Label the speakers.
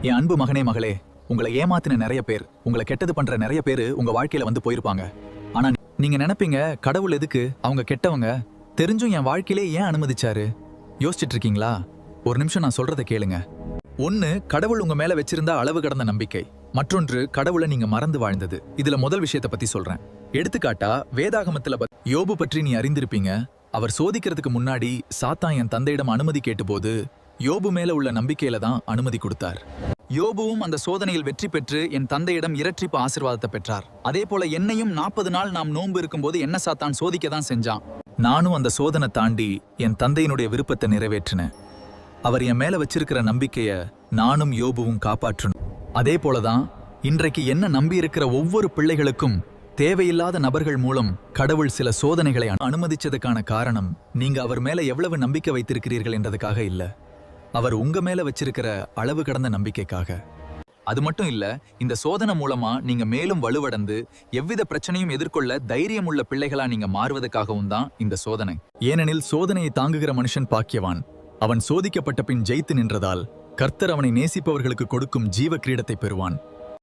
Speaker 1: என் அன்பு மகனே மகளே, உங்களை ஏமாத்தின நிறைய பேர், உங்களை கெட்டது பண்ற நிறைய பேரு உங்க வாழ்க்கையில வந்து போயிருப்பாங்க. ஆனா நீங்க நினைப்பீங்க, கடவுள் எதுக்கு அவங்க கெட்டவங்க தெரிஞ்சும் என் வாழ்க்கையிலே ஏன் அனுமதிச்சாரு? யோசிச்சுட்டு இருக்கீங்களா? ஒரு நிமிஷம் நான் சொல்றதை கேளுங்க. ஒன்னு, கடவுள் உங்க மேல வச்சிருந்த அளவு கடந்த நம்பிக்கை. மற்றொன்று, கடவுளை நீங்க மறந்து வாழ்ந்தது. இதுல முதல் விஷயத்தை பத்தி சொல்றேன். எடுத்துக்காட்டா, வேதாகமத்துல யோபு பற்றி நீ அறிந்திருப்பீங்க. அவர் சோதிக்கிறதுக்கு முன்னாடி சாத்தான் என் தந்தையிடம் அனுமதி கேட்டபோது யோபு மேல உள்ள நம்பிக்கையில தான் அனுமதி கொடுத்தார். யோபுவும் அந்த சோதனையில் வெற்றி பெற்று என் தந்தையிடம் இரட்டிப்பு ஆசீர்வாதத்தை பெற்றார். அதே போல என்னையும் 40 நாள் நாம் நோன்பு இருக்கும்போது என்ன சாத்தான் சோதிக்க தான் செஞ்சான். நானும் அந்த சோதனை தாண்டி என் தந்தையினுடைய விருப்பத்தை நிறைவேற்றினேன். அவர் என் மேல வச்சிருக்கிற நம்பிக்கைய நானும் யோபுவும் காப்பாற்றணும். அதே போலதான் இன்றைக்கு என்ன நம்பி இருக்கிற ஒவ்வொரு பிள்ளைகளுக்கும் தேவையில்லாத நபர்கள் மூலம் கடவுள் சில சோதனைகளை அனுமதிச்சதுக்கான காரணம், நீங்க அவர் மேல எவ்வளவு நம்பிக்கை வைத்திருக்கிறீர்கள் என்றதுக்காக இல்ல, அவர் உங்க மேல வச்சிருக்கிற அளவு கடந்த நம்பிக்கைக்காக. அது மட்டும் இல்ல, இந்த சோதனை மூலமா நீங்க மேலும் வலுவடைந்து எவ்வித பிரச்சனையும் எதிர்கொள்ள தைரியம் உள்ள பிள்ளைகளா நீங்க மாறுவதற்காகவும் தான் இந்த சோதனை. ஏனெனில் சோதனையை தாங்குகிற மனுஷன் பாக்கியவான். அவன் சோதிக்கப்பட்ட பின் ஜெயித்து நின்றதால் கர்த்தர் அவனை நேசிப்பவர்களுக்கு கொடுக்கும் ஜீவ கிரீடத்தை பெறுவான்.